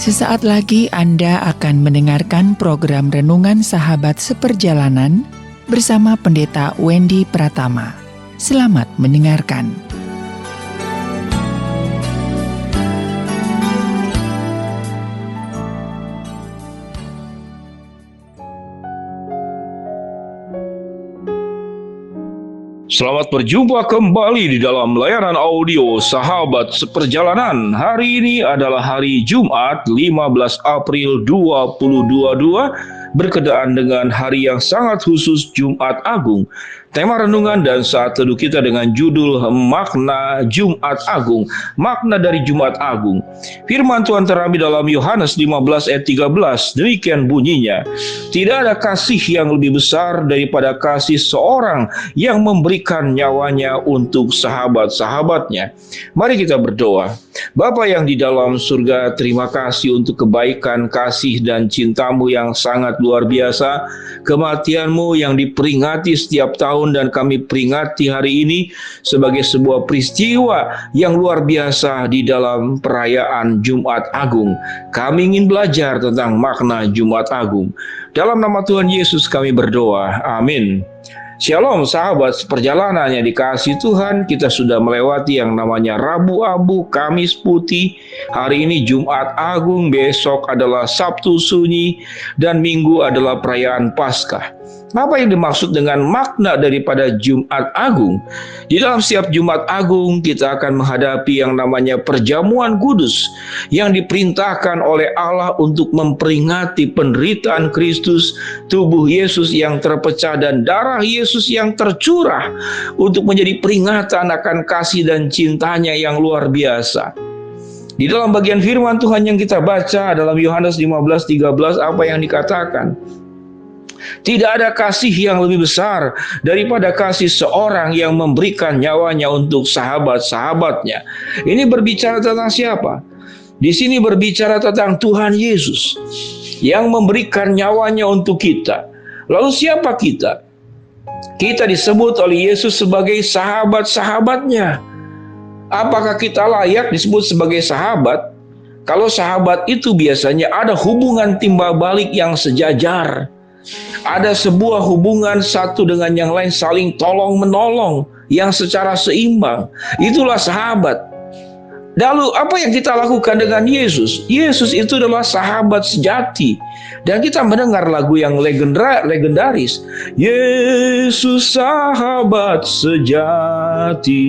Sesaat lagi Anda akan mendengarkan program Renungan Sahabat Seperjalanan bersama Pendeta Wendy Pratama. Selamat mendengarkan. Selamat berjumpa kembali di dalam layanan audio Sahabat Seperjalanan. Hari ini adalah hari Jumat 15 April 2022 berkenaan dengan hari yang sangat khusus Jumat Agung. Tema renungan dan saat teduh kita dengan judul Makna Jumat Agung. Makna dari Jumat Agung. Firman Tuhan terambil dalam Yohanes 15 ayat 13. Demikian bunyinya. Tidak ada kasih yang lebih besar daripada kasih seorang yang memberikan nyawanya untuk sahabat-sahabatnya. Mari kita berdoa. Bapa yang di dalam surga, terima kasih untuk kebaikan, kasih, dan cintamu yang sangat luar biasa. Kematianmu yang diperingati setiap tahun dan kami peringati hari ini sebagai sebuah peristiwa yang luar biasa di dalam perayaan Jumat Agung. Kami ingin belajar tentang makna Jumat Agung. Dalam nama Tuhan Yesus kami berdoa. Amin. Shalom sahabat seperjalanan yang dikasihi Tuhan, kita sudah melewati yang namanya Rabu Abu, Kamis Putih, hari ini Jumat Agung, besok adalah Sabtu Sunyi, dan Minggu adalah perayaan Paskah. Apa yang dimaksud dengan makna daripada Jumat Agung? Di dalam setiap Jumat Agung kita akan menghadapi yang namanya perjamuan kudus yang diperintahkan oleh Allah untuk memperingati penderitaan Kristus, tubuh Yesus yang terpecah dan darah Yesus yang tercurah untuk menjadi peringatan akan kasih dan cintanya yang luar biasa. Di dalam bagian firman Tuhan yang kita baca dalam Yohanes 15:13 apa yang dikatakan? Tidak ada kasih yang lebih besar daripada kasih seorang yang memberikan nyawanya untuk sahabat-sahabatnya. Ini berbicara tentang siapa? Di sini berbicara tentang Tuhan Yesus yang memberikan nyawanya untuk kita. Lalu siapa kita? Kita disebut oleh Yesus sebagai sahabat-sahabatnya. Apakah kita layak disebut sebagai sahabat? Kalau sahabat itu biasanya ada hubungan timbal balik yang sejajar. Ada sebuah hubungan satu dengan yang lain saling tolong-menolong yang secara seimbang. Itulah sahabat. Lalu apa yang kita lakukan dengan Yesus? Yesus itu adalah sahabat sejati. Dan kita mendengar lagu yang legendaris. Yesus sahabat sejati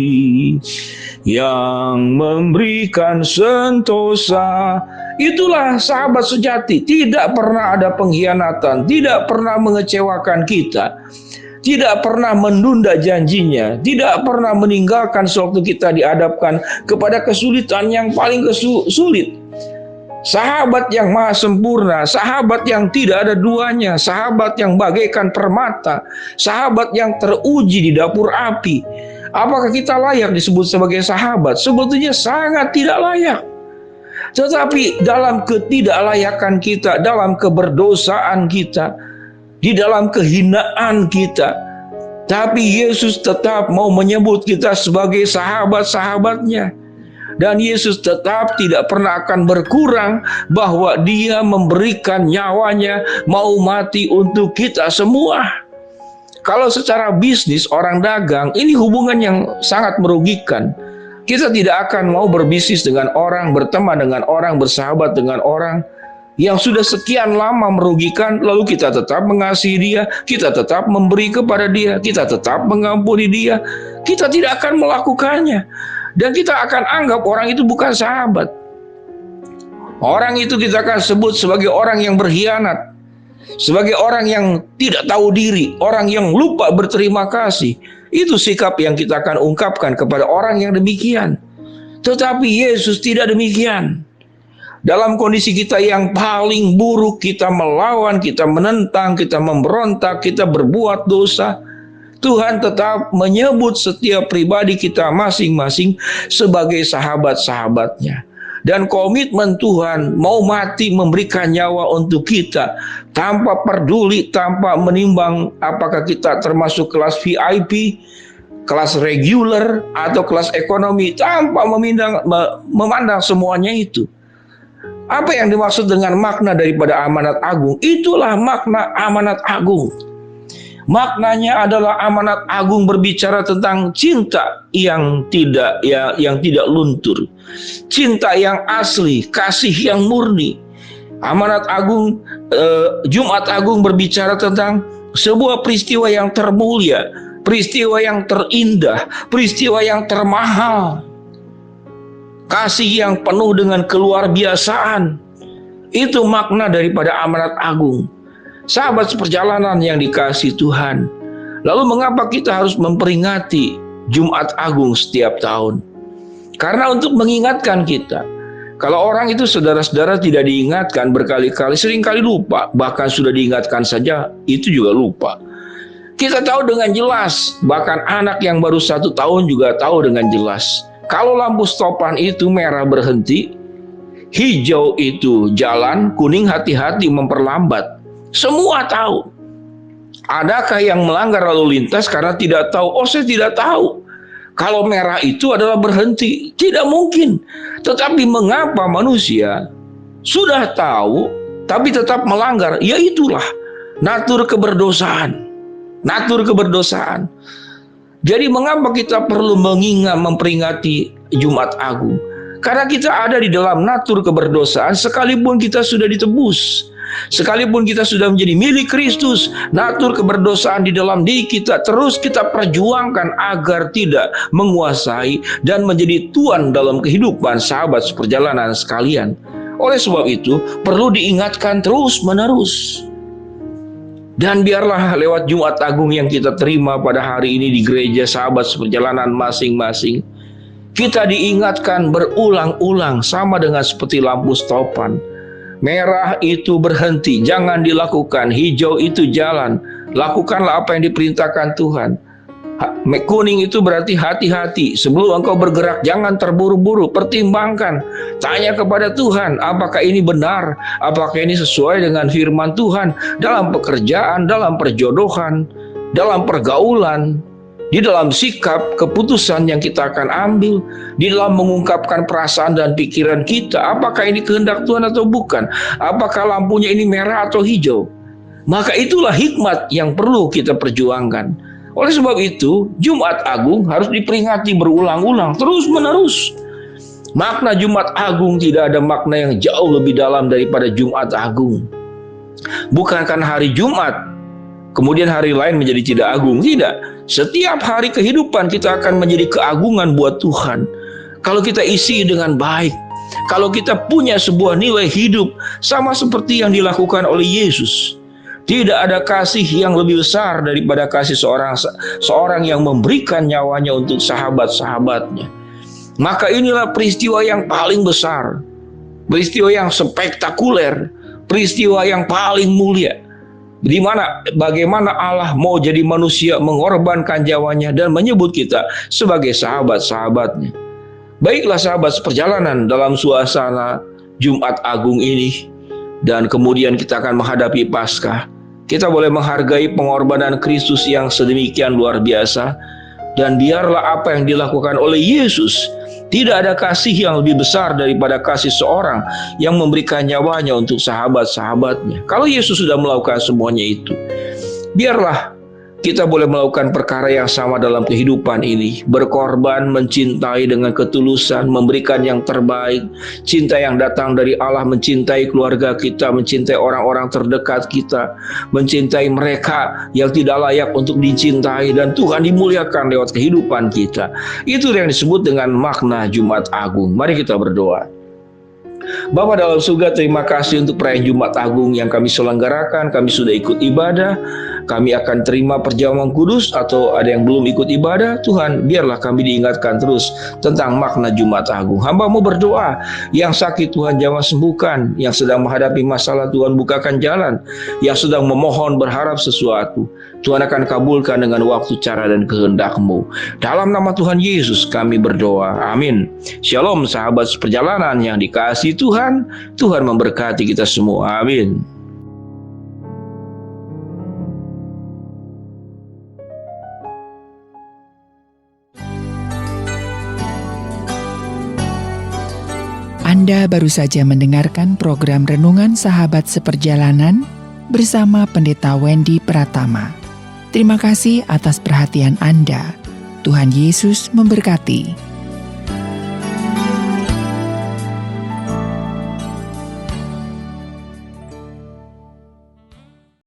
yang memberikan sentosa. Itulah sahabat sejati. Tidak pernah ada pengkhianatan, tidak pernah mengecewakan kita, tidak pernah menunda janjinya, tidak pernah meninggalkan sewaktu kita dihadapkan kepada kesulitan yang paling sulit. Sahabat yang maha sempurna, sahabat yang tidak ada duanya, sahabat yang bagaikan permata, sahabat yang teruji di dapur api. Apakah kita layak disebut sebagai sahabat? Sebetulnya sangat tidak layak. Tetapi dalam ketidaklayakan kita, dalam keberdosaan kita, di dalam kehinaan kita, tapi Yesus tetap mau menyebut kita sebagai sahabat-sahabatnya. Dan Yesus tetap tidak pernah akan berkurang bahwa Dia memberikan nyawanya mau mati untuk kita semua. Kalau secara bisnis orang dagang, ini hubungan yang sangat merugikan. Kita tidak akan mau berbisnis dengan orang, berteman dengan orang, bersahabat dengan orang yang sudah sekian lama merugikan, lalu kita tetap mengasihi dia, kita tetap memberi kepada dia, kita tetap mengampuni dia. Kita tidak akan melakukannya. Dan kita akan anggap orang itu bukan sahabat. Orang itu kita akan sebut sebagai orang yang berkhianat, sebagai orang yang tidak tahu diri, orang yang lupa berterima kasih. Itu sikap yang kita akan ungkapkan kepada orang yang demikian. Tetapi Yesus tidak demikian. Dalam kondisi kita yang paling buruk, kita melawan, kita menentang, kita memberontak, kita berbuat dosa, Tuhan tetap menyebut setiap pribadi kita masing-masing sebagai sahabat-sahabatnya. Dan komitmen Tuhan mau mati memberikan nyawa untuk kita tanpa peduli, tanpa menimbang apakah kita termasuk kelas VIP, kelas reguler, atau kelas ekonomi, tanpa memandang semuanya itu. Apa yang dimaksud dengan makna daripada amanat agung? Itulah makna amanat agung. Maknanya adalah amanat agung berbicara tentang cinta yang tidak luntur, cinta yang asli, kasih yang murni. Amanat agung, Jumat Agung berbicara tentang sebuah peristiwa yang termulia, peristiwa yang terindah, peristiwa yang termahal, kasih yang penuh dengan keluar biasaan. Itu makna daripada amanat agung. Sahabat seperjalanan yang dikasihi Tuhan, lalu mengapa kita harus memperingati Jumat Agung setiap tahun? Karena untuk mengingatkan kita. Kalau orang itu saudara-saudara tidak diingatkan berkali-kali, seringkali lupa. Bahkan sudah diingatkan saja, itu juga lupa. Kita tahu dengan jelas, bahkan anak yang baru 1 tahun juga tahu dengan jelas. Kalau lampu stopan itu merah berhenti, hijau itu jalan, kuning hati-hati memperlambat. Semua tahu. Adakah yang melanggar lalu lintas karena tidak tahu? Oh, saya tidak tahu. Kalau merah itu adalah berhenti. Tidak mungkin. Tetapi mengapa manusia sudah tahu tapi tetap melanggar? Ya itulah natur keberdosaan. Natur keberdosaan. Jadi mengapa kita perlu memperingati Jumat Agung? Karena kita ada di dalam natur keberdosaan sekalipun kita sudah ditebus. Sekalipun kita sudah menjadi milik Kristus, natur keberdosaan di dalam diri kita terus kita perjuangkan agar tidak menguasai dan menjadi tuan dalam kehidupan sahabat seperjalanan sekalian. Oleh sebab itu, perlu diingatkan terus-menerus. Dan biarlah lewat Jumat Agung yang kita terima pada hari ini di gereja sahabat seperjalanan masing-masing, kita diingatkan berulang-ulang sama dengan seperti lampu stopan. Merah itu berhenti, jangan dilakukan. Hijau itu jalan, lakukanlah apa yang diperintahkan Tuhan. Kuning itu berarti hati-hati. Sebelum engkau bergerak, jangan terburu-buru, pertimbangkan. Tanya kepada Tuhan, apakah ini benar? Apakah ini sesuai dengan firman Tuhan? Dalam pekerjaan, dalam perjodohan, dalam pergaulan, di dalam sikap, keputusan yang kita akan ambil, di dalam mengungkapkan perasaan dan pikiran kita, apakah ini kehendak Tuhan atau bukan? Apakah lampunya ini merah atau hijau? Maka itulah hikmat yang perlu kita perjuangkan. Oleh sebab itu, Jumat Agung harus diperingati berulang-ulang, terus-menerus. Makna Jumat Agung tidak ada makna yang jauh lebih dalam daripada Jumat Agung. Bukan karena hari Jumat, kemudian hari lain menjadi tidak agung. Tidak. Setiap hari kehidupan kita akan menjadi keagungan buat Tuhan. Kalau kita isi dengan baik. Kalau kita punya sebuah nilai hidup sama seperti yang dilakukan oleh Yesus. Tidak ada kasih yang lebih besar daripada kasih seorang yang memberikan nyawanya untuk sahabat-sahabatnya. Maka inilah peristiwa yang paling besar. Peristiwa yang spektakuler. Peristiwa yang paling mulia. Bagaimana Allah mau jadi manusia, mengorbankan nyawanya dan menyebut kita sebagai sahabat-sahabatnya. Baiklah sahabat seperjalanan dalam suasana Jumat Agung ini, dan kemudian kita akan menghadapi Paskah. Kita boleh menghargai pengorbanan Kristus yang sedemikian luar biasa, dan biarlah apa yang dilakukan oleh Yesus. Tidak ada kasih yang lebih besar daripada kasih seorang yang memberikan nyawanya untuk sahabat-sahabatnya. Kalau Yesus sudah melakukan semuanya itu, biarlah kita boleh melakukan perkara yang sama dalam kehidupan ini. Berkorban, mencintai dengan ketulusan, memberikan yang terbaik. Cinta yang datang dari Allah, mencintai keluarga kita, mencintai orang-orang terdekat kita, mencintai mereka yang tidak layak untuk dicintai, dan Tuhan dimuliakan lewat kehidupan kita. Itu yang disebut dengan makna Jumat Agung. Mari kita berdoa. Bapa dalam surga, terima kasih untuk perayaan Jumat Agung yang kami selenggarakan. Kami sudah ikut ibadah. Kami akan terima perjamuan kudus, atau ada yang belum ikut ibadah. Tuhan, biarlah kami diingatkan terus tentang makna Jumat Agung. Hamba-Mu berdoa, yang sakit Tuhan jamah sembuhkan, yang sedang menghadapi masalah Tuhan bukakan jalan, yang sedang memohon berharap sesuatu, Tuhan akan kabulkan dengan waktu, cara, dan kehendak-Mu. Dalam nama Tuhan Yesus kami berdoa. Amin. Shalom sahabat seperjalanan yang dikasihi Tuhan. Tuhan memberkati kita semua. Amin. Anda baru saja mendengarkan program Renungan Sahabat Seperjalanan bersama Pendeta Wendy Pratama. Terima kasih atas perhatian Anda. Tuhan Yesus memberkati.